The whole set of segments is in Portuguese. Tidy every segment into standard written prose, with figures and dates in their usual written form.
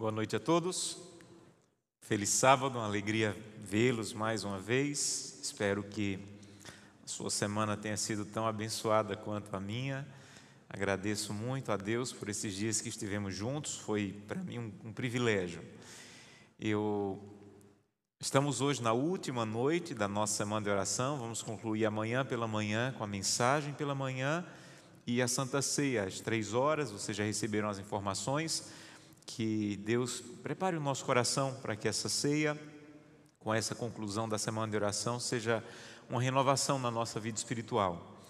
Boa noite a todos. Feliz sábado, uma alegria vê-los mais uma vez. Espero que a sua semana tenha sido tão abençoada quanto a minha. Agradeço muito a Deus por esses dias que estivemos juntos. Foi para mim um privilégio. Estamos hoje na última noite da nossa semana de oração. Vamos concluir amanhã pela manhã com a mensagem pela manhã e a Santa Ceia às 3h. Vocês já receberam as informações. Que Deus prepare o nosso coração para que essa ceia, com essa conclusão da semana de oração, seja uma renovação na nossa vida espiritual.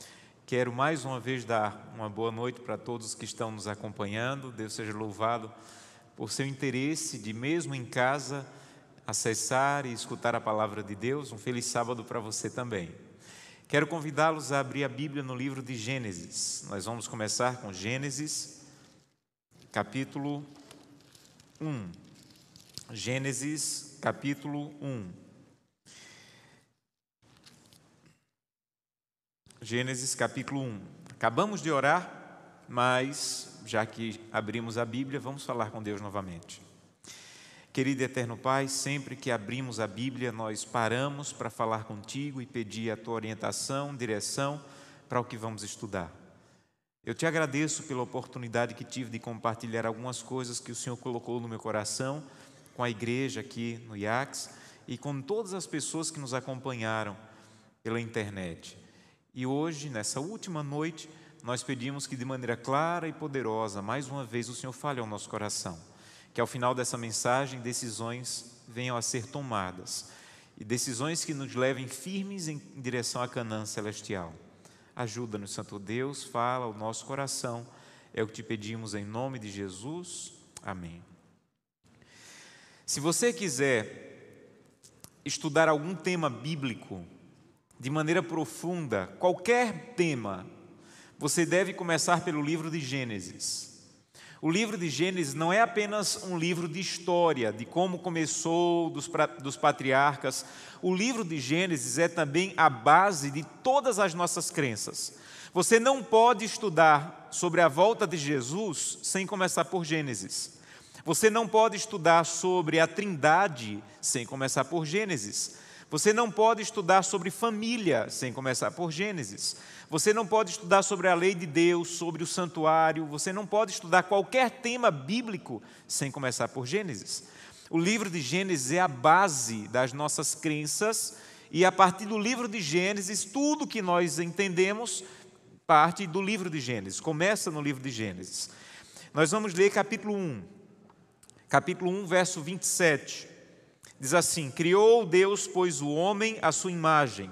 Quero mais uma vez dar uma boa noite para todos que estão nos acompanhando. Deus seja louvado por seu interesse de, mesmo em casa, acessar e escutar a palavra de Deus. Um feliz sábado para você também. Quero convidá-los a abrir a Bíblia no livro de Gênesis. Nós vamos começar com Gênesis, capítulo 1. Gênesis, capítulo 1. Gênesis, capítulo 1. Acabamos de orar, mas, já que abrimos a Bíblia, vamos falar com Deus novamente. Querido e eterno Pai, sempre que abrimos a Bíblia, nós paramos para falar contigo e pedir a tua orientação, direção para o que vamos estudar. Eu te agradeço pela oportunidade que tive de compartilhar algumas coisas que o Senhor colocou no meu coração com a igreja aqui no IACS e com todas as pessoas que nos acompanharam pela internet. E hoje, nessa última noite, nós pedimos que de maneira clara e poderosa, mais uma vez, o Senhor fale ao nosso coração. Que ao final dessa mensagem, decisões venham a ser tomadas e decisões que nos levem firmes em direção à Canaã celestial. Ajuda-nos, Santo Deus, fala ao nosso coração, é o que te pedimos em nome de Jesus, amém. Se você quiser estudar algum tema bíblico de maneira profunda, qualquer tema, você deve começar pelo livro de Gênesis. O livro de Gênesis não é apenas um livro de história, de como começou, dos patriarcas. O livro de Gênesis é também a base de todas as nossas crenças. Você não pode estudar sobre a volta de Jesus sem começar por Gênesis. Você não pode estudar sobre a Trindade sem começar por Gênesis. Você não pode estudar sobre família sem começar por Gênesis. Você não pode estudar sobre a lei de Deus, sobre o santuário. Você não pode estudar qualquer tema bíblico sem começar por Gênesis. O livro de Gênesis é a base das nossas crenças e a partir do livro de Gênesis, tudo que nós entendemos parte do livro de Gênesis, começa no livro de Gênesis. Nós vamos ler capítulo 1, verso 27. Diz assim: criou Deus, pois, o homem à sua imagem.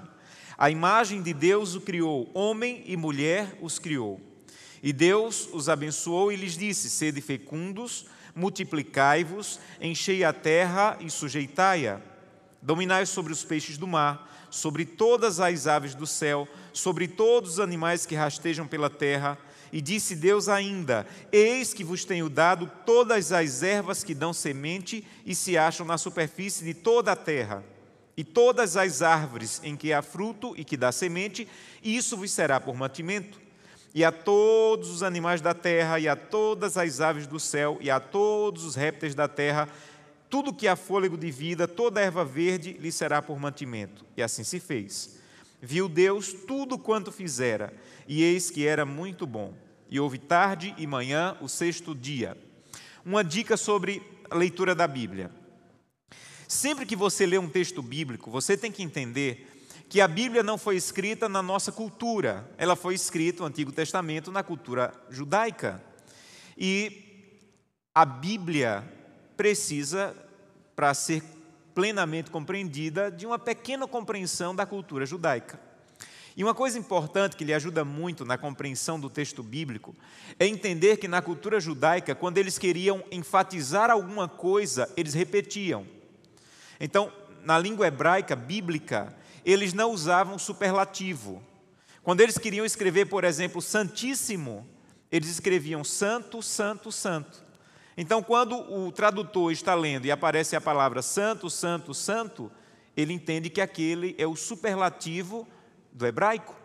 A imagem de Deus o criou, homem e mulher os criou. E Deus os abençoou e lhes disse: sede fecundos, multiplicai-vos, enchei a terra e sujeitai-a. Dominai sobre os peixes do mar, sobre todas as aves do céu, sobre todos os animais que rastejam pela terra. E disse Deus ainda: eis que vos tenho dado todas as ervas que dão semente e se acham na superfície de toda a terra, e todas as árvores em que há fruto e que dá semente, e isso vos será por mantimento. E a todos os animais da terra, e a todas as aves do céu, e a todos os répteis da terra, tudo que há fôlego de vida, toda erva verde, lhe será por mantimento. E assim se fez. Viu Deus tudo quanto fizera, e eis que era muito bom. E houve tarde e manhã, o sexto dia. Uma dica sobre a leitura da Bíblia. Sempre que você lê um texto bíblico, você tem que entender que a Bíblia não foi escrita na nossa cultura. Ela foi escrita, o Antigo Testamento, na cultura judaica. E a Bíblia precisa, para ser plenamente compreendida, de uma pequena compreensão da cultura judaica. E uma coisa importante que lhe ajuda muito na compreensão do texto bíblico é entender que na cultura judaica, quando eles queriam enfatizar alguma coisa, eles repetiam. Então, na língua hebraica bíblica, eles não usavam superlativo. Quando eles queriam escrever, por exemplo, santíssimo, eles escreviam santo, santo, santo. Então, quando o tradutor está lendo e aparece a palavra santo, santo, santo, ele entende que aquele é o superlativo do hebraico.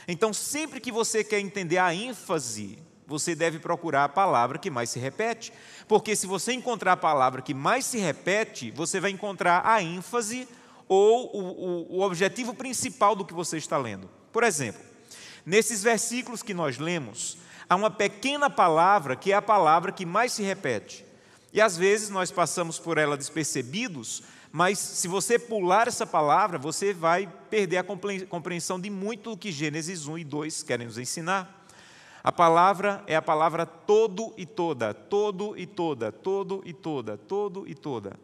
Então, sempre que você quer entender a ênfase você deve procurar a palavra que mais se repete. Porque se você encontrar a palavra que mais se repete, você vai encontrar a ênfase ou o objetivo principal do que você está lendo. Por exemplo, nesses versículos que nós lemos, há uma pequena palavra que é a palavra que mais se repete. E às vezes nós passamos por ela despercebidos, mas se você pular essa palavra, você vai perder a compreensão de muito do que Gênesis 1 e 2 querem nos ensinar. A palavra é a palavra todo e toda, todo e toda, todo e toda, todo e toda.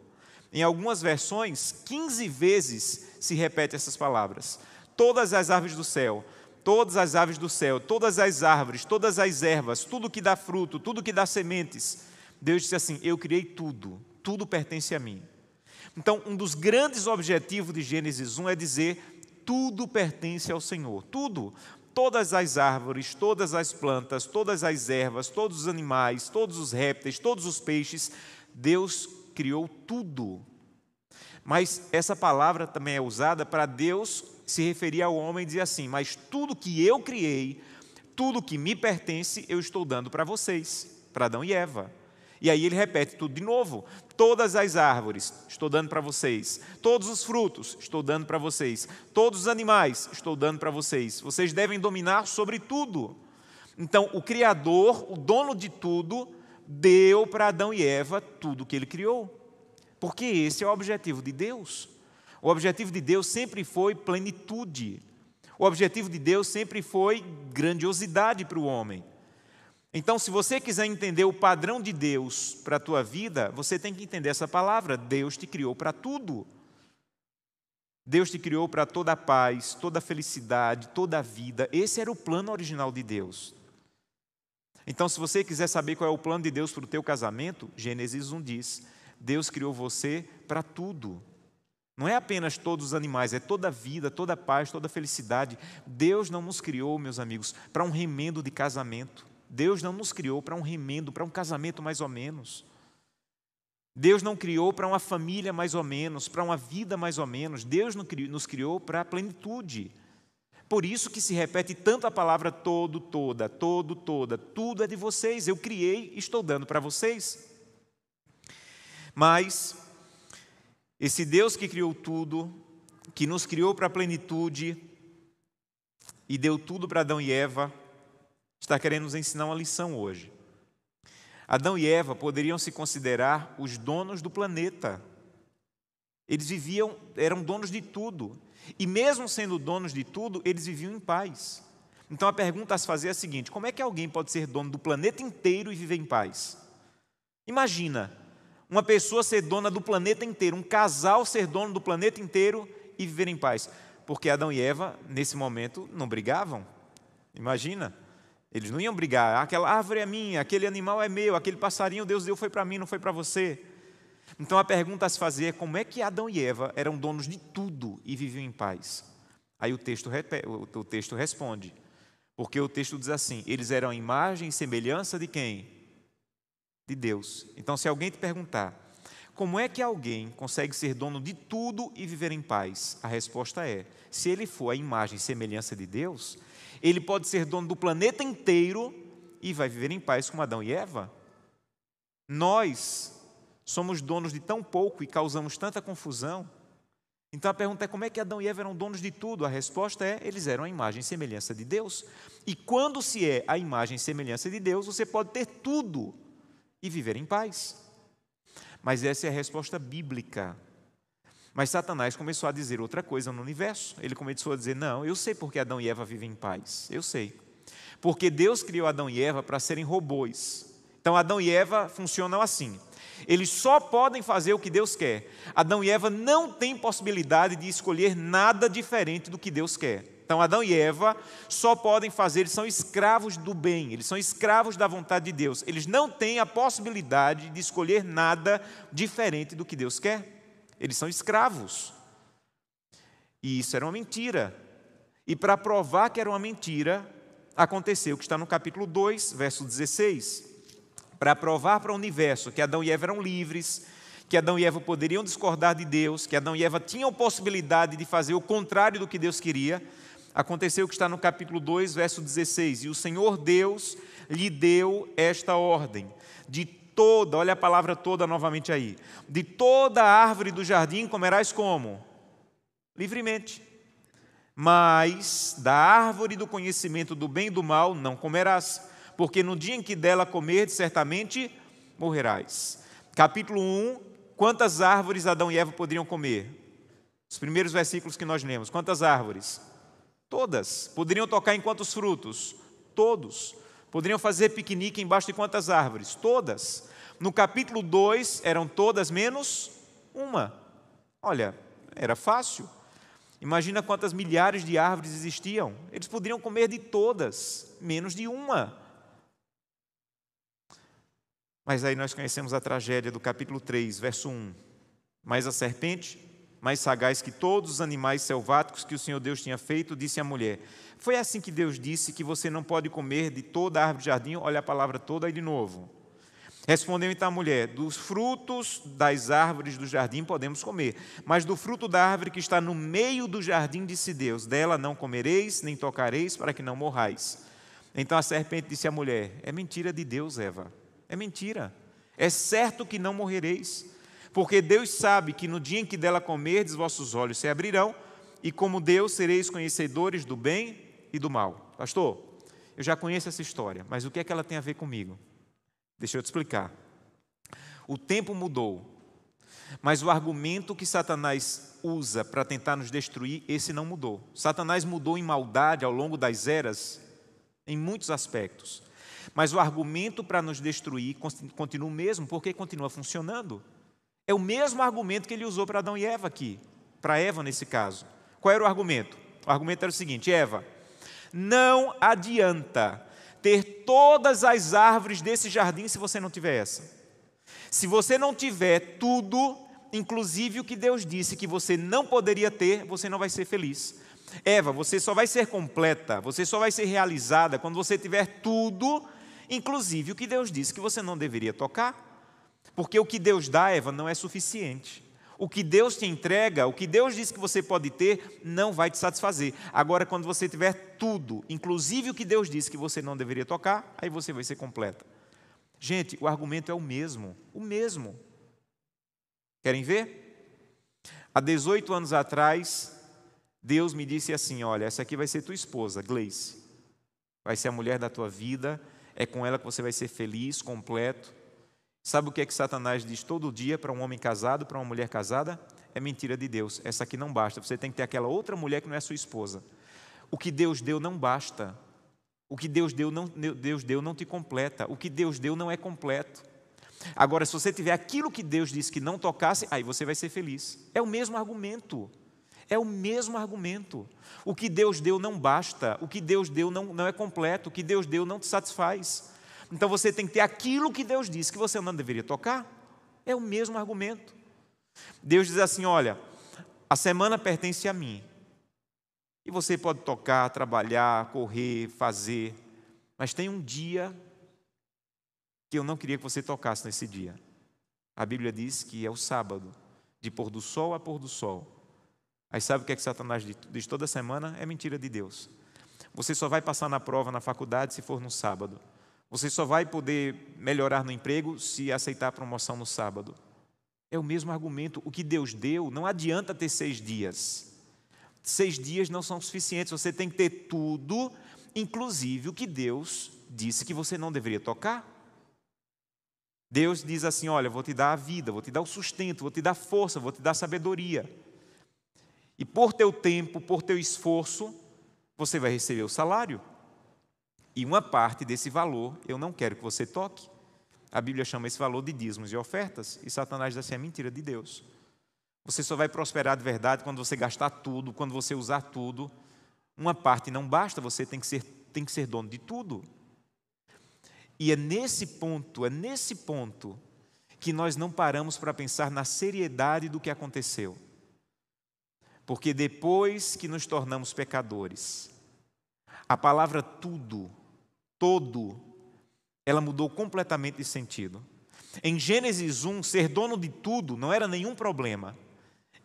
Em algumas versões, 15 vezes se repete essas palavras. Todas as aves do céu, todas as aves do céu, todas as árvores, todas as ervas, tudo que dá fruto, tudo que dá sementes. Deus disse assim: eu criei tudo, tudo pertence a mim. Então, um dos grandes objetivos de Gênesis 1 é dizer: tudo pertence ao Senhor, tudo. Todas as árvores, todas as plantas, todas as ervas, todos os animais, todos os répteis, todos os peixes, Deus criou tudo. Mas essa palavra também é usada para Deus se referir ao homem e dizer assim: mas tudo que eu criei, tudo que me pertence, eu estou dando para vocês, para Adão e Eva. E aí ele repete tudo de novo. Todas as árvores, estou dando para vocês. Todos os frutos, estou dando para vocês. Todos os animais, estou dando para vocês. Vocês devem dominar sobre tudo. Então, o Criador, o dono de tudo, deu para Adão e Eva tudo que ele criou. Porque esse é o objetivo de Deus. O objetivo de Deus sempre foi plenitude. O objetivo de Deus sempre foi grandiosidade para o homem. Então, se você quiser entender o padrão de Deus para a tua vida, você tem que entender essa palavra: Deus te criou para tudo. Deus te criou para toda a paz, toda a felicidade, toda a vida. Esse era o plano original de Deus. Então, se você quiser saber qual é o plano de Deus para o teu casamento, Gênesis 1 diz: Deus criou você para tudo. Não é apenas todos os animais, é toda a vida, toda a paz, toda a felicidade. Deus não nos criou, meus amigos, para um remendo de casamento. Deus não nos criou para um remendo, para um casamento mais ou menos. Deus não criou para uma família mais ou menos, para uma vida mais ou menos. Deus nos criou para a plenitude. Por isso que se repete tanto a palavra todo, toda, todo, toda. Tudo é de vocês, eu criei e estou dando para vocês. Mas esse Deus que criou tudo, que nos criou para a plenitude e deu tudo para Adão e Eva, está querendo nos ensinar uma lição hoje. Adão e Eva poderiam se considerar os donos do planeta. Eles eram donos de tudo. E mesmo sendo donos de tudo, eles viviam em paz. Então a pergunta a se fazer é a seguinte: como é que alguém pode ser dono do planeta inteiro e viver em paz? Imagina uma pessoa ser dona do planeta inteiro, um casal ser dono do planeta inteiro e viver em paz. Porque Adão e Eva, nesse momento, não brigavam. Imagina. Eles não iam brigar: aquela árvore é minha, aquele animal é meu, aquele passarinho Deus deu foi para mim, não foi para você. Então a pergunta a se fazer é: como é que Adão e Eva eram donos de tudo e viviam em paz? Aí o texto responde, porque o texto diz assim: eles eram a imagem e semelhança de quem? De Deus. Então, se alguém te perguntar como é que alguém consegue ser dono de tudo e viver em paz, a resposta é: se ele for a imagem e semelhança de Deus, ele pode ser dono do planeta inteiro e vai viver em paz como Adão e Eva. Nós somos donos de tão pouco e causamos tanta confusão. Então a pergunta é: como é que Adão e Eva eram donos de tudo? A resposta é: eles eram a imagem e semelhança de Deus. E quando se é a imagem e semelhança de Deus, você pode ter tudo e viver em paz. Mas essa é a resposta bíblica. Mas Satanás começou a dizer outra coisa no universo. Ele começou a dizer: não, eu sei porque Adão e Eva vivem em paz. Eu sei. Porque Deus criou Adão e Eva para serem robôs. Então Adão e Eva funcionam assim. Eles só podem fazer o que Deus quer. Adão e Eva não têm possibilidade de escolher nada diferente do que Deus quer. Então Adão e Eva só podem fazer, eles são escravos do bem, eles são escravos da vontade de Deus. Eles não têm a possibilidade de escolher nada diferente do que Deus quer. Eles são escravos. E isso era uma mentira. E para provar que era uma mentira, aconteceu o que está no capítulo 2, verso 16. Para provar para o universo que Adão e Eva eram livres, que Adão e Eva poderiam discordar de Deus, que Adão e Eva tinham possibilidade de fazer o contrário do que Deus queria, Aconteceu o que está no capítulo 2, verso 16. E o Senhor Deus lhe deu esta ordem: de toda, olha a palavra toda novamente aí, de toda árvore do jardim comerás como? Livremente. Mas da árvore do conhecimento do bem e do mal não comerás, porque no dia em que dela comerdes, certamente morrerás. Capítulo 1, quantas árvores Adão e Eva poderiam comer? Os primeiros versículos que nós lemos, quantas árvores? Todas. Poderiam tocar em quantos frutos? Todos. Poderiam fazer piquenique embaixo de quantas árvores? Todas. No capítulo 2, eram todas menos uma. Olha, era fácil. Imagina quantas milhares de árvores existiam. Eles poderiam comer de todas, menos de uma. Mas aí nós conhecemos a tragédia do capítulo 3, verso 1. Mas a serpente, mais sagaz que todos os animais selváticos que o Senhor Deus tinha feito, disse à mulher: foi assim que Deus disse que você não pode comer de toda a árvore do jardim? Olha a palavra toda aí de novo. Respondeu então a mulher: dos frutos das árvores do jardim podemos comer, mas do fruto da árvore que está no meio do jardim, disse Deus, dela não comereis, nem tocareis, para que não morrais. Então a serpente disse à mulher: é mentira de Deus, Eva, é mentira, é certo que não morrereis, porque Deus sabe que no dia em que dela comerdes, vossos olhos se abrirão, e como Deus sereis conhecedores do bem e do mal. Pastor, eu já conheço essa história, mas o que é que ela tem a ver comigo? Deixa eu te explicar. O tempo mudou, mas o argumento que Satanás usa para tentar nos destruir, esse não mudou. Satanás mudou em maldade ao longo das eras, em muitos aspectos. Mas o argumento para nos destruir continua o mesmo, porque continua funcionando. É o mesmo argumento que ele usou para Adão e Eva aqui, para Eva nesse caso. Qual era o argumento? O argumento era o seguinte: Eva, não adianta ter todas as árvores desse jardim se você não tiver essa. Se você não tiver tudo, inclusive o que Deus disse que você não poderia ter, você não vai ser feliz. Eva, você só vai ser completa, você só vai ser realizada quando você tiver tudo, inclusive o que Deus disse que você não deveria tocar. Porque o que Deus dá, Eva, não é suficiente. O que Deus te entrega, o que Deus diz que você pode ter, não vai te satisfazer. Agora, quando você tiver tudo, inclusive o que Deus disse que você não deveria tocar, aí você vai ser completa. Gente, o argumento é o mesmo. O mesmo. Querem ver? Há 18 anos atrás, Deus me disse assim: olha, essa aqui vai ser tua esposa, Gleice. Vai ser a mulher da tua vida, é com ela que você vai ser feliz, completo. Sabe o que é que Satanás diz todo dia para um homem casado, para uma mulher casada? É mentira de Deus. Essa aqui não basta. Você tem que ter aquela outra mulher que não é sua esposa. O que Deus deu não basta. O que Deus deu não te completa. O que Deus deu não é completo. Agora, se você tiver aquilo que Deus disse que não tocasse, aí você vai ser feliz. É o mesmo argumento. É o mesmo argumento. O que Deus deu não basta. O que Deus deu não é completo. O que Deus deu não te satisfaz. Então você tem que ter aquilo que Deus disse que você não deveria tocar. É o mesmo argumento. Deus diz assim: olha, a semana pertence a mim. E você pode tocar, trabalhar, correr, fazer. Mas tem um dia que eu não queria que você tocasse nesse dia. A Bíblia diz que é o sábado, de pôr do sol a pôr do sol. Aí sabe o que é que Satanás diz toda semana? É mentira de Deus. Você só vai passar na prova na faculdade se for no sábado. Você só vai poder melhorar no emprego se aceitar a promoção no sábado. É o mesmo argumento. O que Deus deu, não adianta ter 6 dias. 6 dias não são suficientes. Você tem que ter tudo, inclusive o que Deus disse que você não deveria tocar. Deus diz assim: olha, vou te dar a vida, vou te dar o sustento, vou te dar força, vou te dar sabedoria. E por teu tempo, por teu esforço, você vai receber o salário. E uma parte desse valor eu não quero que você toque. A Bíblia chama esse valor de dízimos e ofertas. E Satanás diz assim: é mentira de Deus. Você só vai prosperar de verdade quando você gastar tudo, quando você usar tudo. Uma parte não basta, você tem que ser dono de tudo. E é nesse ponto que nós não paramos para pensar na seriedade do que aconteceu. Porque depois que nos tornamos pecadores, a palavra tudo, todo, ela mudou completamente de sentido. Em Gênesis 1, ser dono de tudo não era nenhum problema.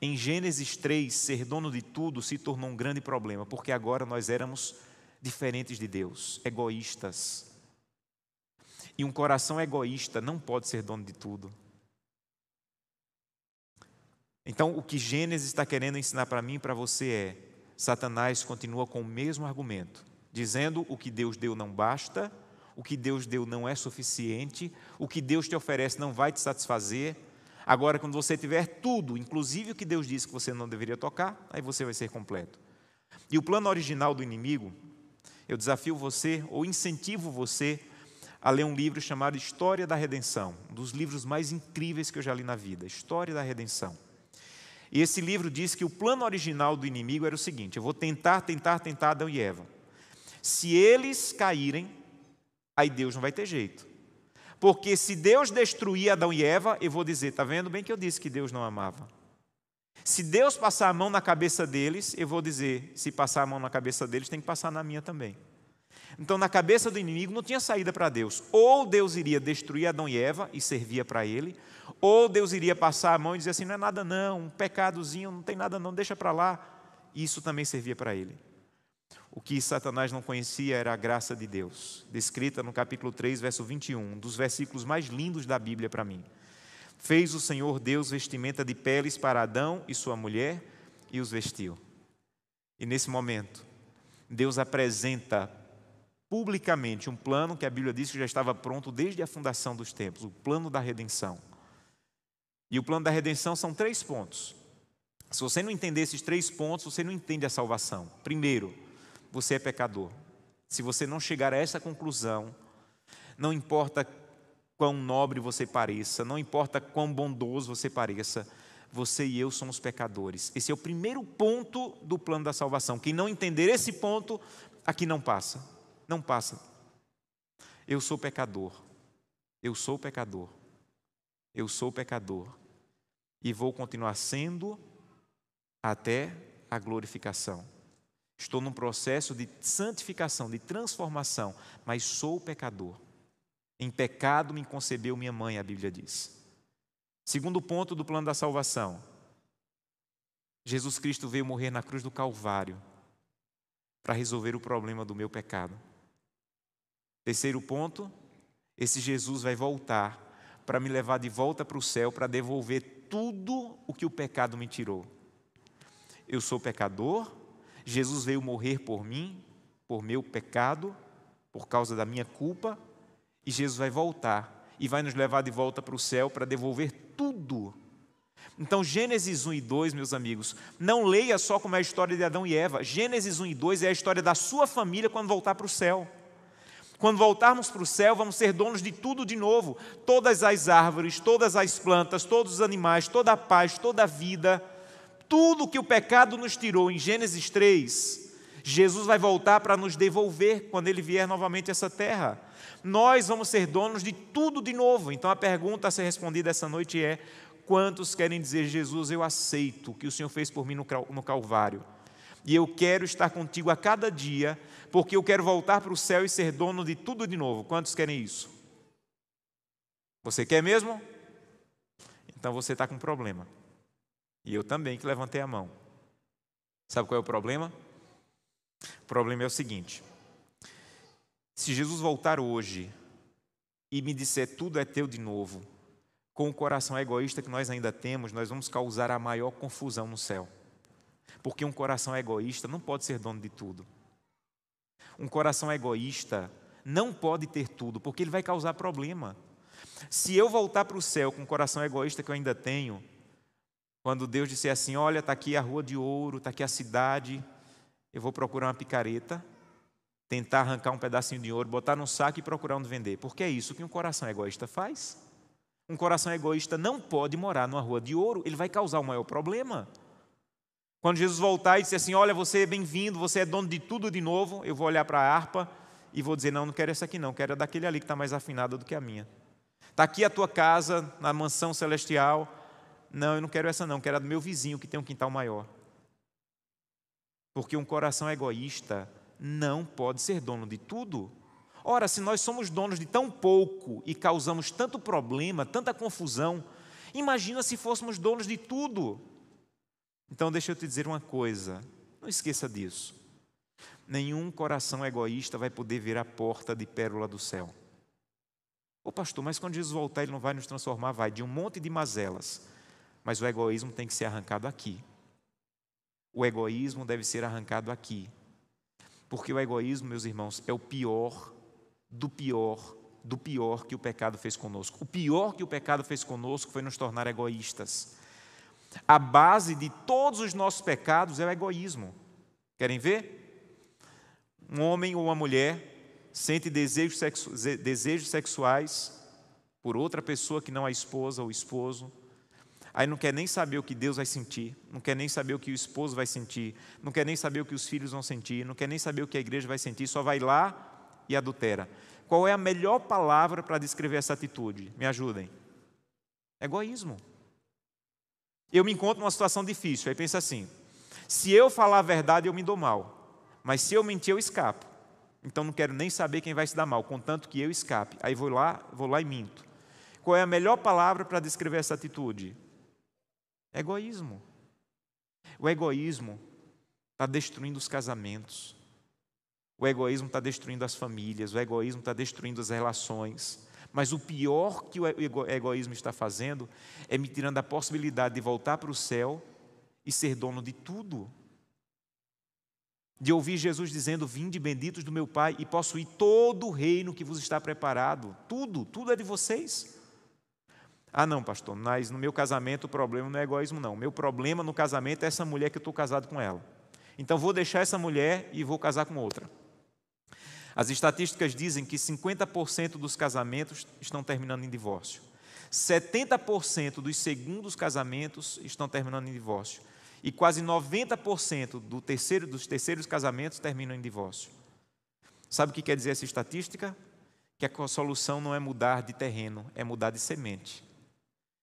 Em Gênesis 3, ser dono de tudo se tornou um grande problema, porque agora nós éramos diferentes de Deus, egoístas. E um coração egoísta não pode ser dono de tudo. Então, o que Gênesis está querendo ensinar para mim e para você é: Satanás continua com o mesmo argumento, dizendo o que Deus deu não basta, o que Deus deu não é suficiente, o que Deus te oferece não vai te satisfazer. Agora, quando você tiver tudo, inclusive o que Deus disse que você não deveria tocar, aí você vai ser completo. E o plano original do inimigo, eu desafio você, ou incentivo você, a ler um livro chamado História da Redenção, um dos livros mais incríveis que eu já li na vida, História da Redenção. E esse livro diz que o plano original do inimigo era o seguinte: eu vou tentar Adão e Eva. Se eles caírem, aí Deus não vai ter jeito. Porque se Deus destruir Adão e Eva, eu vou dizer: está vendo bem que eu disse que Deus não amava. Se Deus passar a mão na cabeça deles, eu vou dizer: se passar a mão na cabeça deles, tem que passar na minha também. Então, na cabeça do inimigo não tinha saída para Deus. Ou Deus iria destruir Adão e Eva e servia para ele, ou Deus iria passar a mão e dizer assim: não é nada não, um pecadozinho, não tem nada não, deixa para lá. Isso também servia para ele. O que Satanás não conhecia era a graça de Deus, descrita no capítulo 3, verso 21, um dos versículos mais lindos da Bíblia para mim. Fez o Senhor Deus vestimenta de peles para Adão e sua mulher e os vestiu. E nesse momento, Deus apresenta publicamente um plano que a Bíblia diz que já estava pronto desde a fundação dos tempos, o plano da redenção. E o plano da redenção são 3 pontos. Se você não entender esses 3 pontos, você não entende a salvação. Primeiro, você é pecador. Se você não chegar a essa conclusão, não importa quão nobre você pareça, não importa quão bondoso você pareça, você e eu somos pecadores. Esse é o primeiro ponto do plano da salvação. Quem não entender esse ponto, aqui não passa. Não passa. Eu sou pecador. Eu sou pecador. Eu sou pecador. E vou continuar sendo até a glorificação. Estou num processo de santificação, de transformação, mas sou pecador. Em pecado me concebeu minha mãe, a Bíblia diz. Segundo ponto do plano da salvação: Jesus Cristo veio morrer na cruz do Calvário para resolver o problema do meu pecado. Terceiro ponto: esse Jesus vai voltar para me levar de volta para o céu, para devolver tudo o que o pecado me tirou. Eu sou pecador, Jesus veio morrer por mim, por meu pecado, por causa da minha culpa, e Jesus vai voltar e vai nos levar de volta para o céu para devolver tudo. Então, Gênesis 1 e 2, meus amigos, não leia só como é a história de Adão e Eva. Gênesis 1 e 2 é a história da sua família quando voltar para o céu. Quando voltarmos para o céu, vamos ser donos de tudo de novo. Todas as árvores, todas as plantas, todos os animais, toda a paz, toda a vida, tudo que o pecado nos tirou em Gênesis 3, Jesus vai voltar para nos devolver quando Ele vier novamente a essa terra. Nós vamos ser donos de tudo de novo. Então a pergunta a ser respondida essa noite é: quantos querem dizer: Jesus, eu aceito o que o Senhor fez por mim no Calvário, e eu quero estar contigo a cada dia, porque eu quero voltar para o céu e ser dono de tudo de novo? Quantos querem isso? Você quer mesmo? Então você está com um problema. E eu também, que levantei a mão. Sabe qual é o problema? O problema é o seguinte: se Jesus voltar hoje e me disser tudo é teu de novo, com o coração egoísta que nós ainda temos, nós vamos causar a maior confusão no céu. Porque um coração egoísta não pode ser dono de tudo. Um coração egoísta não pode ter tudo, porque ele vai causar problema. Se eu voltar para o céu com o coração egoísta que eu ainda tenho, quando Deus disser assim: olha, está aqui a rua de ouro, está aqui a cidade, eu vou procurar uma picareta, tentar arrancar um pedacinho de ouro, botar num saco e procurar onde vender. Porque é isso que um coração egoísta faz. Um coração egoísta não pode morar numa rua de ouro, ele vai causar o maior problema. Quando Jesus voltar e disser assim: olha, você é bem-vindo, você é dono de tudo de novo, eu vou olhar para a harpa e vou dizer: não, não quero essa aqui não, quero a daquele ali que está mais afinada do que a minha. Está aqui a tua casa, na mansão celestial. Não, eu não quero essa não, quero a do meu vizinho que tem um quintal maior. Porque um coração egoísta não pode ser dono de tudo. Ora, se nós somos donos de tão pouco e causamos tanto problema, tanta confusão, imagina se fôssemos donos de tudo. Então deixa eu te dizer uma coisa, não esqueça disso. Nenhum coração egoísta vai poder ver a porta de pérola do céu. Ô pastor, mas quando Jesus voltar ele não vai nos transformar? Vai, de um monte de mazelas. Mas o egoísmo tem que ser arrancado aqui. O egoísmo deve ser arrancado aqui. Porque o egoísmo, meus irmãos, é o pior do pior que o pecado fez conosco. O pior que o pecado fez conosco foi nos tornar egoístas. A base de todos os nossos pecados é o egoísmo. Querem ver? Um homem ou uma mulher sente desejos sexuais por outra pessoa que não a esposa ou o esposo. Aí não quer nem saber o que Deus vai sentir, não quer nem saber o que o esposo vai sentir, não quer nem saber o que os filhos vão sentir, não quer nem saber o que a igreja vai sentir, só vai lá e adultera. Qual é a melhor palavra para descrever essa atitude? Me ajudem. Egoísmo. Eu me encontro numa situação difícil, aí pensa assim, se eu falar a verdade eu me dou mal, mas se eu mentir eu escapo. Então não quero nem saber quem vai se dar mal, contanto que eu escape. Aí vou lá e minto. Qual é a melhor palavra para descrever essa atitude? Egoísmo. O egoísmo está destruindo os casamentos. O egoísmo está destruindo as famílias. O egoísmo está destruindo as relações. Mas o pior que o egoísmo está fazendo é me tirando a possibilidade de voltar para o céu e ser dono de tudo. De ouvir Jesus dizendo, vinde benditos do meu Pai e possuir todo o reino que vos está preparado. Tudo é de vocês. Ah não, pastor, mas no meu casamento o problema não é egoísmo não. O meu problema no casamento é essa mulher que eu estou casado com ela. Então vou deixar essa mulher e vou casar com outra. As estatísticas dizem que 50% dos casamentos estão terminando em divórcio. 70% dos segundos casamentos estão terminando em divórcio. E quase 90% dos terceiros casamentos terminam em divórcio. Sabe o que quer dizer essa estatística? Que a solução não é mudar de terreno, é mudar de semente.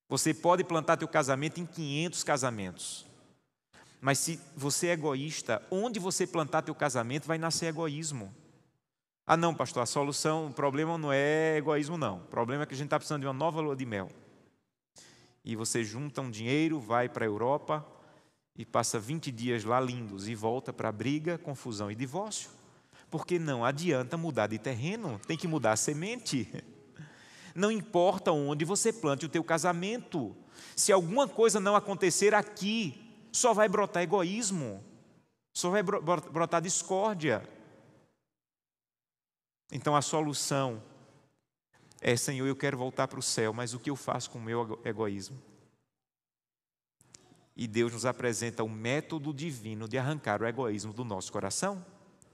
Você pode plantar teu casamento em 500 casamentos. Mas se você é egoísta, onde você plantar teu casamento vai nascer egoísmo. Ah não, pastor, a solução, o problema não é egoísmo não. O problema é que a gente está precisando de uma nova lua de mel. E você junta um dinheiro, vai para a Europa e passa 20 dias lá lindos e volta para briga, confusão e divórcio. Porque não adianta mudar de terreno, tem que mudar a semente. Não importa onde você plante o teu casamento. Se alguma coisa não acontecer aqui, só vai brotar egoísmo, só vai brotar discórdia. Então a solução é, Senhor, eu quero voltar para o céu, mas o que eu faço com o meu egoísmo? E Deus nos apresenta o método divino de arrancar o egoísmo do nosso coração.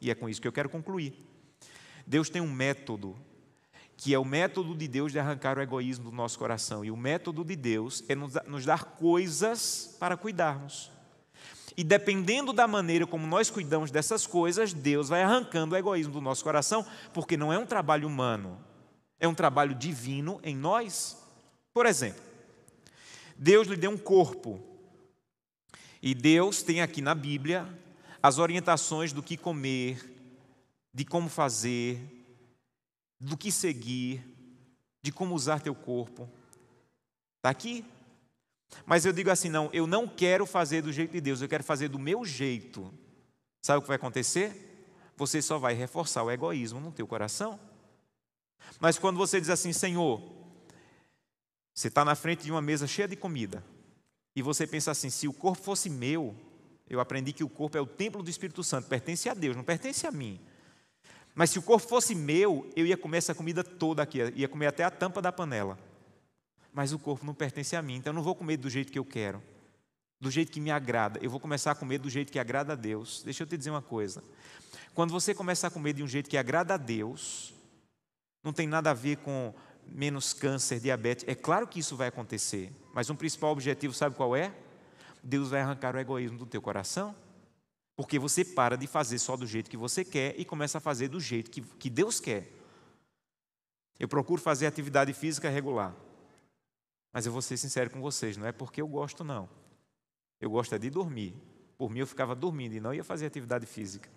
E é com isso que eu quero concluir. Deus tem um método, que é o método de Deus de arrancar o egoísmo do nosso coração. E o método de Deus é nos dar coisas para cuidarmos. E dependendo da maneira como nós cuidamos dessas coisas, Deus vai arrancando o egoísmo do nosso coração, porque não é um trabalho humano, é um trabalho divino em nós. Por exemplo, Deus lhe deu um corpo. E Deus tem aqui na Bíblia as orientações do que comer, de como fazer, do que seguir, de como usar teu corpo. Está aqui. Mas eu digo assim, não, eu não quero fazer do jeito de Deus, eu quero fazer do meu jeito. Sabe o que vai acontecer? Você só vai reforçar o egoísmo no teu coração. Mas quando você diz assim, Senhor, você está na frente de uma mesa cheia de comida, e você pensa assim, se o corpo fosse meu, eu aprendi que o corpo é o templo do Espírito Santo, pertence a Deus, não pertence a mim. Mas se o corpo fosse meu, eu ia comer essa comida toda aqui, ia comer até a tampa da panela. Mas o corpo não pertence a mim, então eu não vou comer do jeito que eu quero, do jeito que me agrada. Eu vou começar a comer do jeito que agrada a Deus. Deixa eu te dizer uma coisa. Quando você começar a comer de um jeito que agrada a Deus, não tem nada a ver com menos câncer, diabetes. É claro que isso vai acontecer, mas um principal objetivo, sabe qual é? Deus vai arrancar o egoísmo do teu coração, porque você para de fazer só do jeito que você quer e começa a fazer do jeito que Deus quer. Eu procuro fazer atividade física regular, mas eu vou ser sincero com vocês, não é porque eu gosto não. Eu gosto é de dormir. Por mim eu ficava dormindo e não ia fazer atividade física.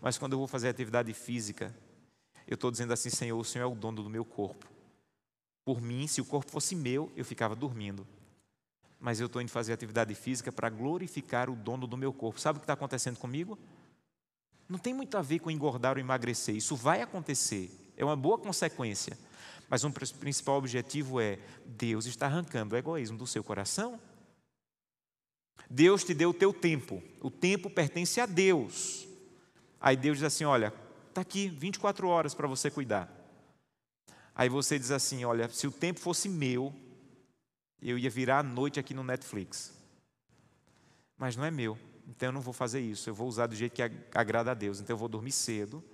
Mas quando eu vou fazer atividade física, eu estou dizendo assim, Senhor, o Senhor é o dono do meu corpo. Por mim, se o corpo fosse meu, eu ficava dormindo. mas eu estou indo fazer atividade física para glorificar o dono do meu corpo. Sabe o que está acontecendo comigo? Não tem muito a ver com engordar ou emagrecer. Isso vai acontecer, é uma boa consequência. Mas um principal objetivo é: Deus está arrancando o egoísmo do seu coração. Deus te deu o teu tempo. O tempo pertence a Deus. Aí Deus diz assim: olha, está aqui 24 horas para você cuidar. Aí você diz assim: olha, se o tempo fosse meu, eu ia virar a noite aqui no Netflix. Mas não é meu, então eu não vou fazer isso. Eu vou usar do jeito que agrada a Deus. Então eu vou dormir cedo,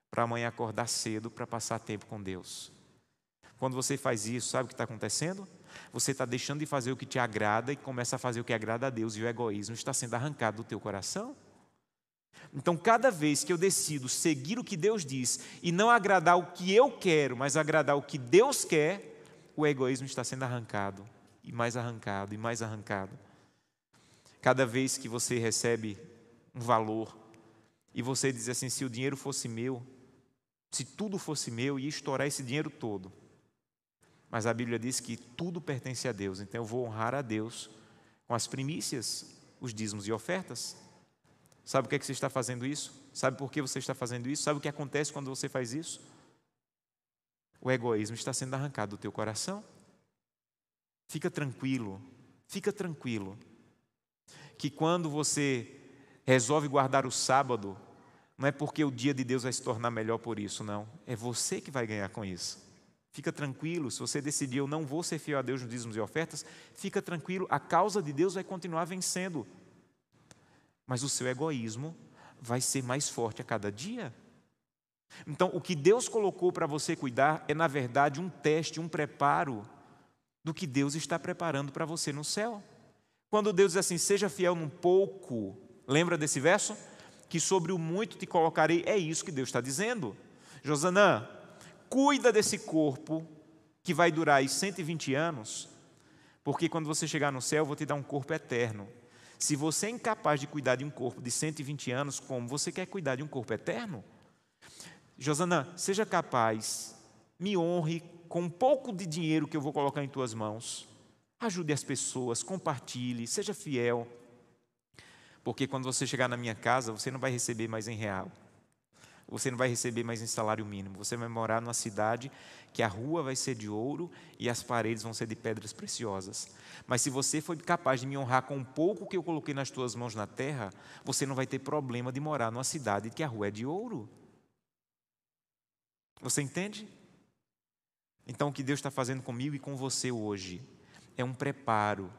para amanhã acordar cedo, para passar tempo com Deus. Quando você faz isso, sabe o que está acontecendo? Você está deixando de fazer o que te agrada e começa a fazer o que agrada a Deus, e o egoísmo está sendo arrancado do teu coração. Então, cada vez que eu decido seguir o que Deus diz e não agradar o que eu quero, mas agradar o que Deus quer, o egoísmo está sendo arrancado, e mais arrancado, e mais arrancado. Cada vez que você recebe um valor e você diz assim: se o dinheiro fosse meu, se tudo fosse meu, ia estourar esse dinheiro todo. Mas a Bíblia diz que tudo pertence a Deus, então eu vou honrar a Deus com as primícias, os dízimos e ofertas. Sabe o que é que você está fazendo isso? Sabe por que você está fazendo isso? Sabe o que acontece quando você faz isso? O egoísmo está sendo arrancado do teu coração. Fica tranquilo, que quando você resolve guardar o sábado, não é porque o dia de Deus vai se tornar melhor por isso, não. É você que vai ganhar com isso. Fica tranquilo, se você decidir: eu não vou ser fiel a Deus nos dízimos e ofertas, fica tranquilo, a causa de Deus vai continuar vencendo. Mas o seu egoísmo vai ser mais forte a cada dia. Então, o que Deus colocou para você cuidar é, na verdade, um teste, um preparo do que Deus está preparando para você no céu. Quando Deus diz assim: seja fiel num pouco, lembra desse verso? Que sobre o muito te colocarei, é isso que Deus está dizendo. Josanã, cuida desse corpo que vai durar aí 120 anos, porque quando você chegar no céu, eu vou te dar um corpo eterno. Se você é incapaz de cuidar de um corpo de 120 anos, como você quer cuidar de um corpo eterno? Josanã, seja capaz, me honre com um pouco de dinheiro que eu vou colocar em tuas mãos. Ajude as pessoas, compartilhe, seja fiel. Porque quando você chegar na minha casa, você não vai receber mais em real. Você não vai receber mais em salário mínimo. Você vai morar numa cidade que a rua vai ser de ouro e as paredes vão ser de pedras preciosas. Mas se você for capaz de me honrar com um pouco que eu coloquei nas tuas mãos na terra, você não vai ter problema de morar numa cidade que a rua é de ouro. Você entende? Então o que Deus está fazendo comigo e com você hoje é um preparo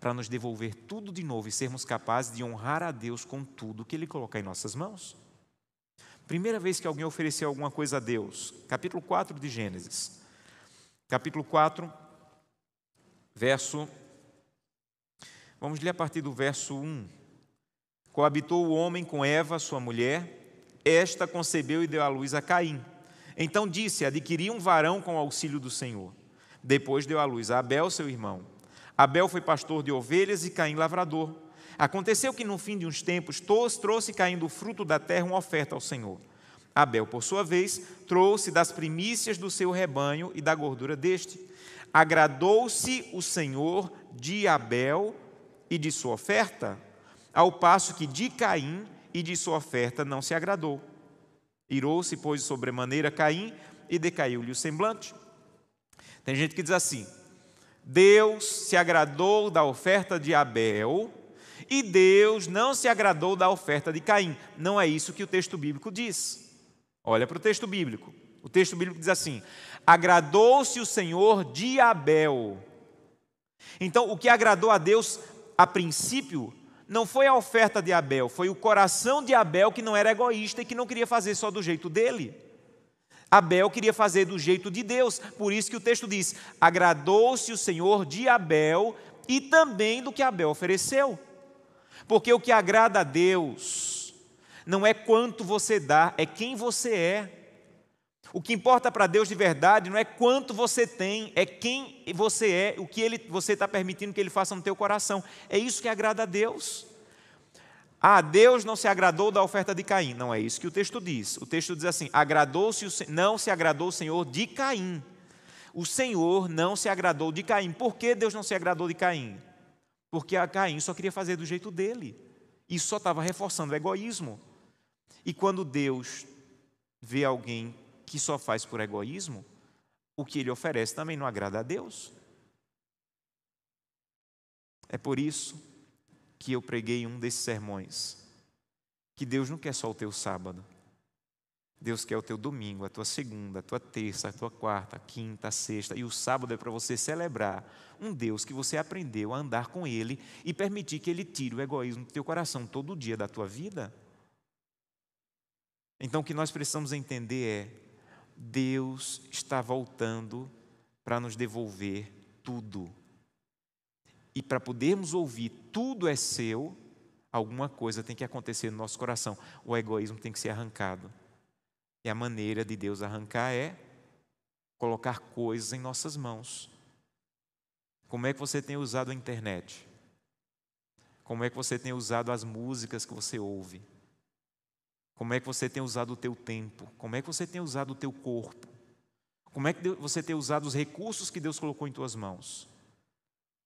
para nos devolver tudo de novo e sermos capazes de honrar a Deus com tudo que Ele colocar em nossas mãos. Primeira vez que alguém ofereceu alguma coisa a Deus, capítulo 4 de Gênesis. Capítulo 4, vamos ler a partir do verso 1. Coabitou o homem com Eva, sua mulher, esta concebeu e deu à luz a Caim. Então disse: adquiri um varão com o auxílio do Senhor. Depois deu à luz a Abel, seu irmão. Abel foi pastor de ovelhas e Caim lavrador. Aconteceu que no fim de uns tempos trouxe Caim do fruto da terra uma oferta ao Senhor. Abel, por sua vez, trouxe das primícias do seu rebanho e da gordura deste. Agradou-se o Senhor de Abel e de sua oferta, ao passo que de Caim e de sua oferta não se agradou. Irou-se, pois, sobremaneira Caim e decaiu-lhe o semblante. Tem gente que diz assim: Deus se agradou da oferta de Abel e Deus não se agradou da oferta de Caim. Não é isso que o texto bíblico diz. Olha para o texto bíblico. O texto bíblico diz assim: agradou-se o Senhor de Abel. Então, o que agradou a Deus a princípio não foi a oferta de Abel, foi o coração de Abel, que não era egoísta e que não queria fazer só do jeito dele. Abel queria fazer do jeito de Deus. Por isso que o texto diz: agradou-se o Senhor de Abel e também do que Abel ofereceu. Porque o que agrada a Deus não é quanto você dá, é quem você é. O que importa para Deus de verdade não é quanto você tem, é quem você é, o que você está permitindo que Ele faça no teu coração. É isso que agrada a Deus. Deus não se agradou da oferta de Caim. Não é isso que o texto diz. O texto diz assim: não se agradou o Senhor de Caim. O Senhor não se agradou de Caim. Por que Deus não se agradou de Caim? porque a Caim só queria fazer do jeito dele. Isso só estava reforçando o egoísmo. E quando Deus vê alguém que só faz por egoísmo, o que ele oferece também não agrada a Deus. É por isso que eu preguei em um desses sermões que Deus não quer só o teu sábado. Deus quer o teu domingo, a tua segunda, a tua terça, a tua quarta, a quinta, a sexta. E o sábado é para você celebrar um Deus que você aprendeu a andar com Ele e permitir que Ele tire o egoísmo do teu coração todo dia da tua vida. Então o que nós precisamos entender é: Deus está voltando para nos devolver tudo. E para podermos ouvir tudo é seu, alguma coisa tem que acontecer no nosso coração. O egoísmo tem que ser arrancado. E a maneira de Deus arrancar é colocar coisas em nossas mãos. Como é que você tem usado a internet? Como é que você tem usado as músicas que você ouve? Como é que você tem usado o teu tempo? Como é que você tem usado o teu corpo? Como é que você tem usado os recursos que Deus colocou em tuas mãos?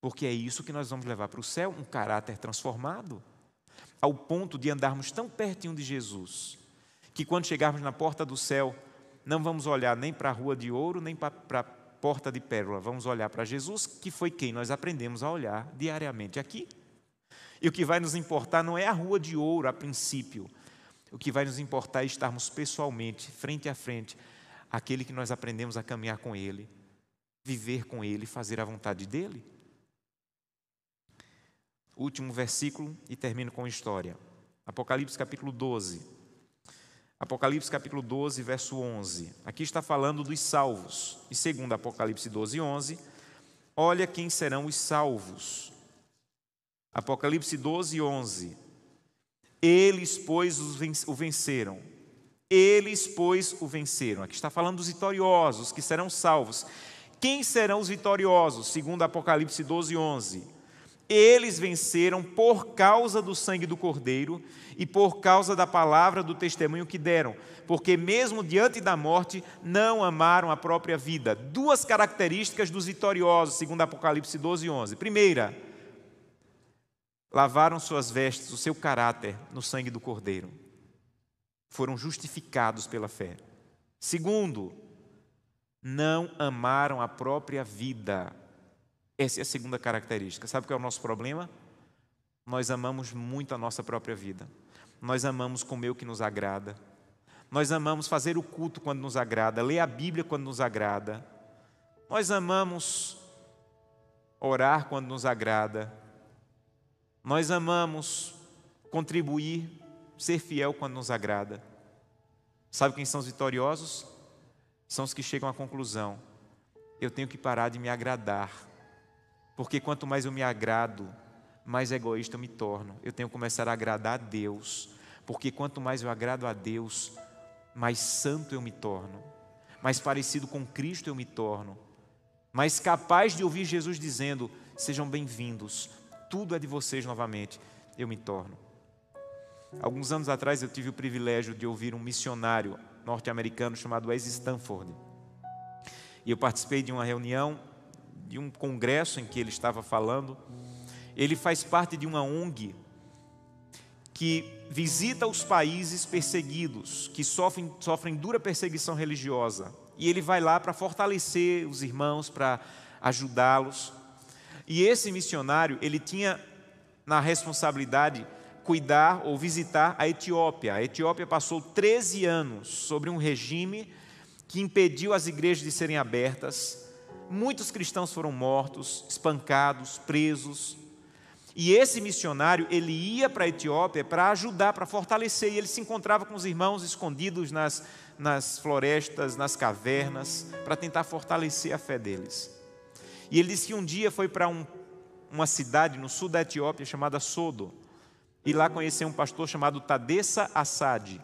Porque é isso que nós vamos levar para o céu, um caráter transformado, ao ponto de andarmos tão pertinho de Jesus, que quando chegarmos na porta do céu, não vamos olhar nem para a rua de ouro, nem para a porta de pérola, vamos olhar para Jesus, que foi quem nós aprendemos a olhar diariamente aqui. E o que vai nos importar não é a rua de ouro a princípio, o que vai nos importar é estarmos pessoalmente, frente a frente, aquele que nós aprendemos a caminhar com Ele, viver com Ele, fazer a vontade dEle. Último versículo e termino com a história. Apocalipse capítulo 12. Apocalipse capítulo 12, verso 11. Aqui está falando dos salvos. E segundo Apocalipse 12, 11, olha quem serão os salvos. Apocalipse 12, 11. Eles, pois, o venceram. Eles, pois, o venceram. Aqui está falando dos vitoriosos, que serão salvos. Quem serão os vitoriosos? Segundo Apocalipse 12, 11. Eles venceram por causa do sangue do Cordeiro e por causa da palavra do testemunho que deram, porque mesmo diante da morte não amaram a própria vida. Duas características dos vitoriosos, segundo Apocalipse 12, 11. Primeira, lavaram suas vestes, o seu caráter, no sangue do Cordeiro. Foram justificados pela fé. Segundo, não amaram a própria vida. Essa é a segunda característica. Sabe qual é o nosso problema? Nós amamos muito a nossa própria vida. Nós amamos comer o que nos agrada. Nós amamos fazer o culto quando nos agrada, ler a Bíblia quando nos agrada. Nós amamos orar quando nos agrada. Nós amamos contribuir, ser fiel quando nos agrada. Sabe quem são os vitoriosos? São os que chegam à conclusão: eu tenho que parar de me agradar. Porque quanto mais eu me agrado, mais egoísta eu me torno. Eu tenho que começar a agradar a Deus. Porque quanto mais eu agrado a Deus, mais santo eu me torno. Mais parecido com Cristo eu me torno. Mais capaz de ouvir Jesus dizendo: sejam bem-vindos, tudo é de vocês novamente, eu me torno. Alguns anos atrás eu tive o privilégio de ouvir um missionário norte-americano chamado Wes Stanford. E eu participei de uma reunião, de um congresso em que ele estava falando. Ele faz parte de uma ONG que visita os países perseguidos, que sofrem dura perseguição religiosa. E ele vai lá para fortalecer os irmãos, para ajudá-los. E esse missionário, ele tinha na responsabilidade cuidar ou visitar a Etiópia. A Etiópia passou 13 anos sobre um regime que impediu as igrejas de serem abertas. Muitos cristãos foram mortos, espancados, presos. E esse missionário, ele ia para a Etiópia para ajudar, para fortalecer. E ele se encontrava com os irmãos escondidos nas florestas, nas cavernas, para tentar fortalecer a fé deles. E ele disse que um dia foi para uma cidade no sul da Etiópia chamada Sodo. E lá conheceu um pastor chamado Tadessa Assad.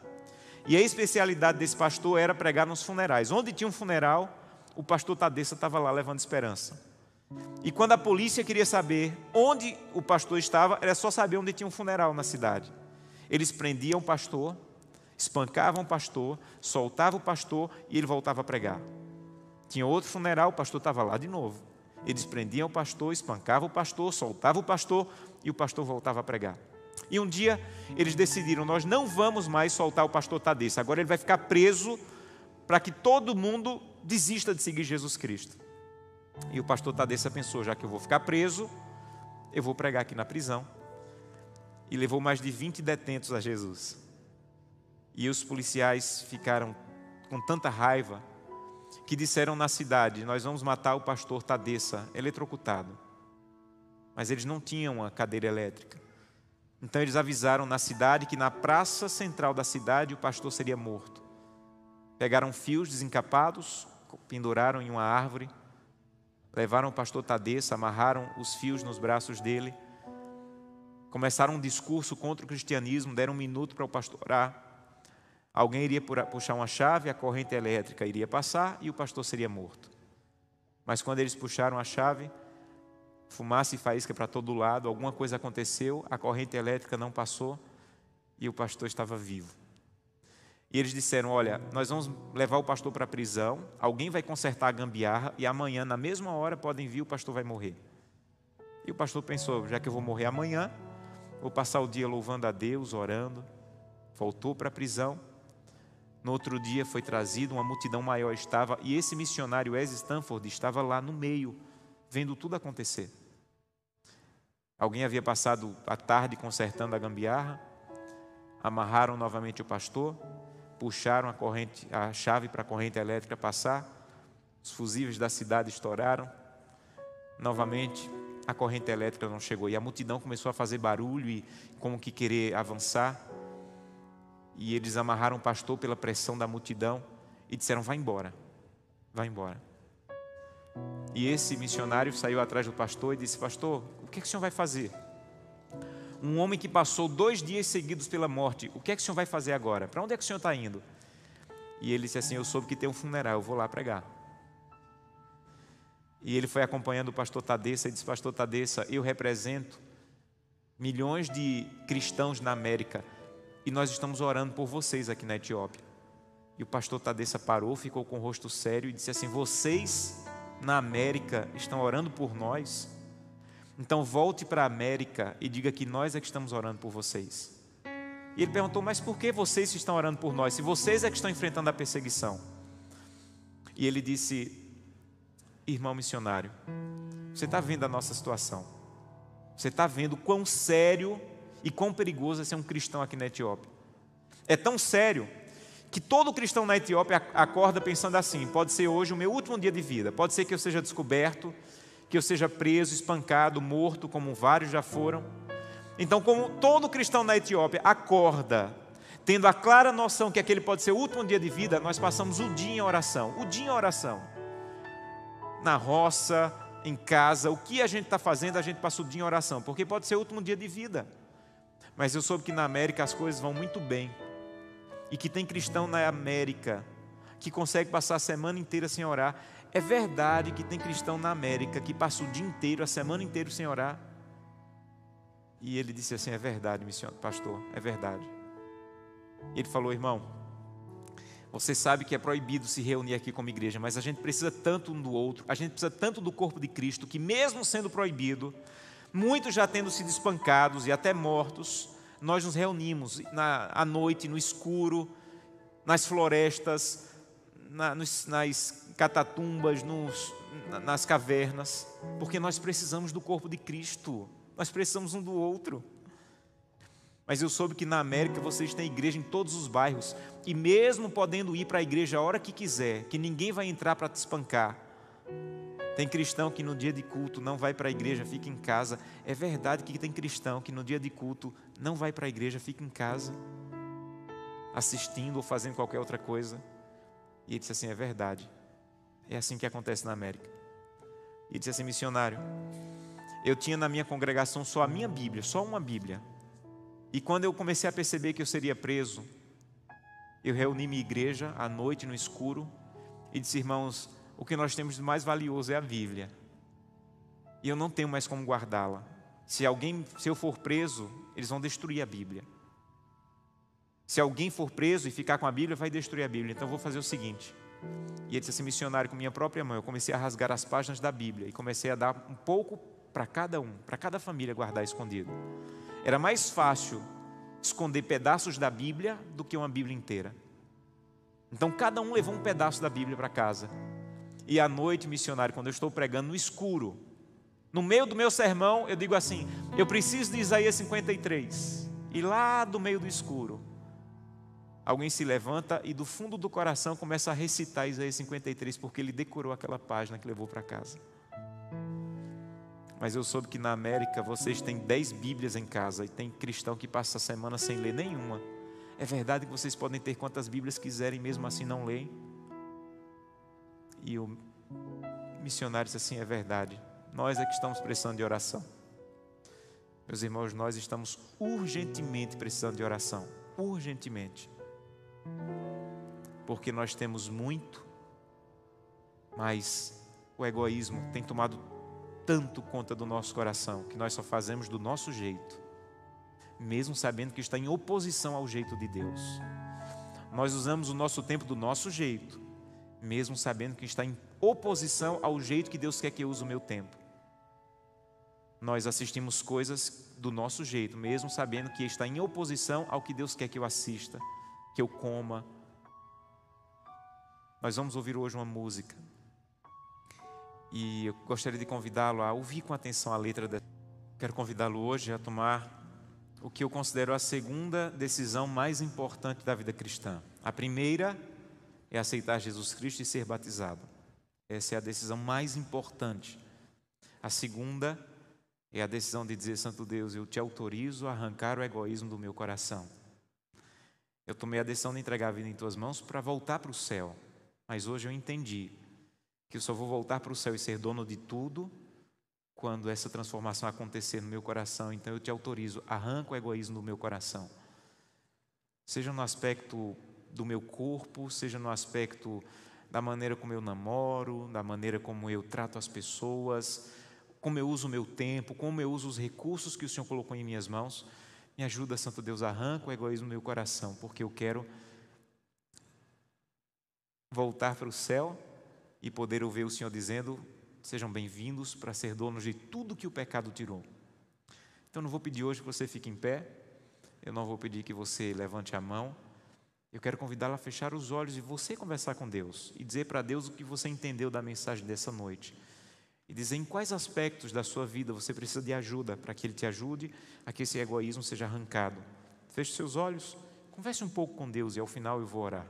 E a especialidade desse pastor era pregar nos funerais. Onde tinha um funeral, o pastor Tadessa estava lá levando esperança. E quando a polícia queria saber onde o pastor estava, era só saber onde tinha um funeral na cidade. Eles prendiam o pastor, espancavam o pastor, soltavam o pastor e ele voltava a pregar. Tinha outro funeral, o pastor estava lá de novo. Eles prendiam o pastor, espancavam o pastor, soltavam o pastor e o pastor voltava a pregar. E um dia eles decidiram: nós não vamos mais soltar o pastor Tadesse, agora ele vai ficar preso para que todo mundo desista de seguir Jesus Cristo. E o pastor Tadesse pensou: já que eu vou ficar preso, eu vou pregar aqui na prisão. E levou mais de 20 detentos a Jesus. E os policiais ficaram com tanta raiva que disseram na cidade: nós vamos matar o pastor Tadesse eletrocutado. Mas eles não tinham uma cadeira elétrica. Então eles avisaram na cidade que na praça central da cidade o pastor seria morto. Pegaram fios desencapados, penduraram em uma árvore, levaram o pastor Tadesse, amarraram os fios nos braços dele, começaram um discurso contra o cristianismo, deram 1 minuto para o pastor orar. Alguém iria puxar uma chave, a corrente elétrica iria passar e o pastor seria morto. Mas quando eles puxaram a chave, fumaça e faísca para todo lado, alguma coisa aconteceu, a corrente elétrica não passou e o pastor estava vivo. E eles disseram: olha, nós vamos levar o pastor para a prisão, alguém vai consertar a gambiarra e amanhã, na mesma hora, podem vir, o pastor vai morrer. E o pastor pensou: já que eu vou morrer amanhã, vou passar o dia louvando a Deus, orando. Voltou para a prisão. No outro dia foi trazido, uma multidão maior estava, e esse missionário Wes Stanford estava lá no meio, vendo tudo acontecer. Alguém havia passado a tarde consertando a gambiarra, amarraram novamente o pastor, puxaram a chave para a corrente elétrica passar, os fusíveis da cidade estouraram, novamente a corrente elétrica não chegou, e a multidão começou a fazer barulho e como que querer avançar, e eles amarraram o pastor pela pressão da multidão e disseram: vai embora, vai embora. E esse missionário saiu atrás do pastor e disse: pastor, o que é que o senhor vai fazer? Um homem que passou 2 dias seguidos pela morte, o que é que o senhor vai fazer agora? Para onde é que o senhor está indo? E ele disse assim: eu soube que tem um funeral, eu vou lá pregar. E ele foi acompanhando o pastor Tadesse e disse: pastor Tadesse, eu represento milhões de cristãos na América e nós estamos orando por vocês aqui na Etiópia. E o pastor Tadesse parou, ficou com o rosto sério e disse assim: vocês na América estão orando por nós? Então volte para a América e diga que nós é que estamos orando por vocês. E ele perguntou: mas por que vocês estão orando por nós, se vocês é que estão enfrentando a perseguição? E ele disse: irmão missionário, você está vendo a nossa situação, você está vendo quão sério e quão perigoso é ser um cristão aqui na Etiópia. É tão sério que todo cristão na Etiópia acorda pensando assim: pode ser hoje o meu último dia de vida, pode ser que eu seja descoberto, que eu seja preso, espancado, morto, como vários já foram. Então, como todo cristão na Etiópia acorda, tendo a clara noção que aquele pode ser o último dia de vida, nós passamos o dia em oração, na roça, em casa, o que a gente está fazendo, a gente passa o dia em oração, porque pode ser o último dia de vida. Mas eu soube que na América as coisas vão muito bem, e que tem cristão na América que consegue passar a semana inteira sem orar. É verdade que tem cristão na América que passa o dia inteiro, a semana inteira sem orar? E ele disse assim: é verdade, pastor, é verdade. E ele falou: irmão, você sabe que é proibido se reunir aqui como igreja, mas a gente precisa tanto um do outro, a gente precisa tanto do corpo de Cristo, que mesmo sendo proibido, muitos já tendo sido espancados e até mortos, nós nos reunimos à noite, no escuro, nas florestas, nas catatumbas, nas cavernas, porque nós precisamos do corpo de Cristo, nós precisamos um do outro. Mas eu soube que na América vocês têm igreja em todos os bairros, e mesmo podendo ir para a igreja a hora que quiser, que ninguém vai entrar para te espancar, tem cristão que no dia de culto não vai para a igreja, fica em casa. É verdade que tem cristão que no dia de culto não vai para a igreja, fica em casa, assistindo ou fazendo qualquer outra coisa. E ele disse assim: é verdade, é assim que acontece na América. E ele disse assim: missionário, eu tinha na minha congregação só a minha Bíblia, só uma Bíblia. E quando eu comecei a perceber que eu seria preso, eu reuni minha igreja à noite no escuro e disse: irmãos, o que nós temos de mais valioso é a Bíblia, e eu não tenho mais como guardá-la. Se eu for preso, eles vão destruir a Bíblia. Se alguém for preso e ficar com a Bíblia, vai destruir a Bíblia. Então eu vou fazer o seguinte: E ele disse assim: missionário, com minha própria mão, eu comecei a rasgar as páginas da Bíblia e comecei a dar um pouco para cada um, para cada família guardar escondido. Era mais fácil esconder pedaços da Bíblia do que uma Bíblia inteira. Então cada um levou um pedaço da Bíblia para casa. E à noite, missionário, quando eu estou pregando no escuro, no meio do meu sermão, eu digo assim: eu preciso de Isaías 53. E lá do meio do escuro, alguém se levanta e do fundo do coração começa a recitar Isaías 53, porque ele decorou aquela página que levou para casa. Mas eu soube que na América vocês têm 10 Bíblias em casa e tem cristão que passa a semana sem ler nenhuma. É verdade que vocês podem ter quantas Bíblias quiserem, mesmo assim não leem? E o missionário disse assim: é verdade, nós é que estamos precisando de oração. Meus irmãos, nós estamos urgentemente precisando de oração, urgentemente. Porque nós temos muito, mas o egoísmo tem tomado tanto conta do nosso coração, que nós só fazemos do nosso jeito, mesmo sabendo que está em oposição ao jeito de Deus. Nós usamos o nosso tempo do nosso jeito, mesmo sabendo que está em oposição ao jeito que Deus quer que eu use o meu tempo. Nós assistimos coisas do nosso jeito, mesmo sabendo que está em oposição ao que Deus quer que eu assista, que eu coma. Nós vamos ouvir hoje uma música e eu gostaria de convidá-lo a ouvir com atenção a letra dessa. Quero convidá-lo hoje a tomar o que eu considero a segunda decisão mais importante da vida cristã. A primeira é aceitar Jesus Cristo e ser batizado. Essa é a decisão mais importante. A segunda é a decisão de dizer: Santo Deus, eu te autorizo a arrancar o egoísmo do meu coração. Eu tomei a decisão de entregar a vida em tuas mãos para voltar para o céu. Mas hoje eu entendi que eu só vou voltar para o céu e ser dono de tudo quando essa transformação acontecer no meu coração. Então eu te autorizo, arranca o egoísmo do meu coração. Seja no aspecto do meu corpo, seja no aspecto da maneira como eu namoro, da maneira como eu trato as pessoas, como eu uso o meu tempo, como eu uso os recursos que o Senhor colocou em minhas mãos. Me ajuda, Santo Deus, arranca o egoísmo do meu coração, porque eu quero voltar para o céu e poder ouvir o Senhor dizendo: sejam bem-vindos para ser donos de tudo que o pecado tirou. Então não vou pedir hoje que você fique em pé, eu não vou pedir que você levante a mão. Eu quero convidá-la a fechar os olhos e você conversar com Deus e dizer para Deus o que você entendeu da mensagem dessa noite. E dizer em quais aspectos da sua vida você precisa de ajuda, para que Ele te ajude a que esse egoísmo seja arrancado. Feche seus olhos, converse um pouco com Deus e ao final eu vou orar.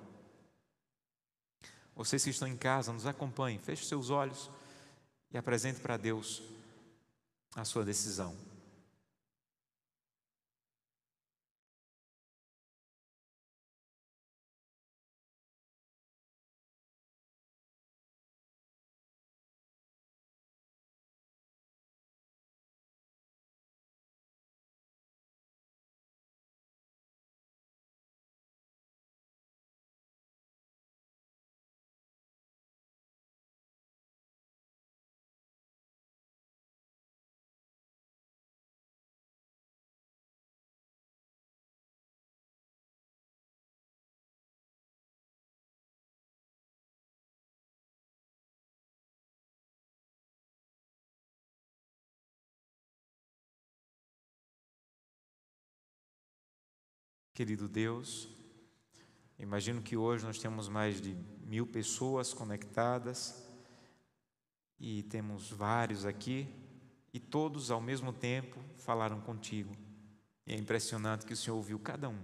Vocês que estão em casa, nos acompanhem, feche seus olhos e apresente para Deus a sua decisão. Querido Deus, imagino que hoje nós temos mais de 1000 pessoas conectadas e temos vários aqui e todos ao mesmo tempo falaram contigo. E é impressionante que o Senhor ouviu cada um,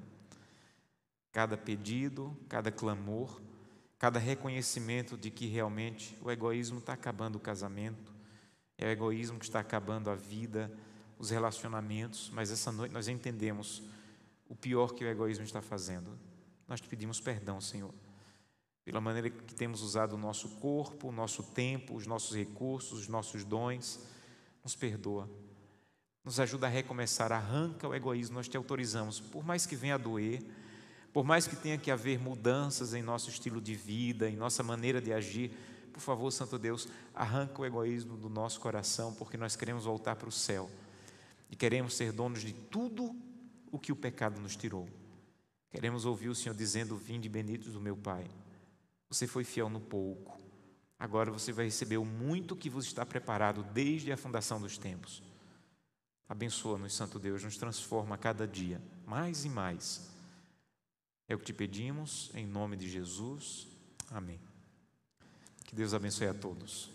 cada pedido, cada clamor, cada reconhecimento de que realmente o egoísmo está acabando o casamento, é o egoísmo que está acabando a vida, os relacionamentos. Mas essa noite nós entendemos o pior que o egoísmo está fazendo. Nós te pedimos perdão, Senhor, pela maneira que temos usado o nosso corpo, o nosso tempo, os nossos recursos, os nossos dons. Nos perdoa, nos ajuda a recomeçar, arranca o egoísmo. Nós te autorizamos, por mais que venha a doer, por mais que tenha que haver mudanças em nosso estilo de vida, em nossa maneira de agir, por favor, Santo Deus, arranca o egoísmo do nosso coração, porque nós queremos voltar para o céu e queremos ser donos de tudo o que o pecado nos tirou. Queremos ouvir o Senhor dizendo: vinde benditos do meu Pai. Você foi fiel no pouco. Agora você vai receber o muito que vos está preparado desde a fundação dos tempos. Abençoa-nos, Santo Deus, nos transforma a cada dia, mais e mais. É o que te pedimos, em nome de Jesus. Amém. Que Deus abençoe a todos.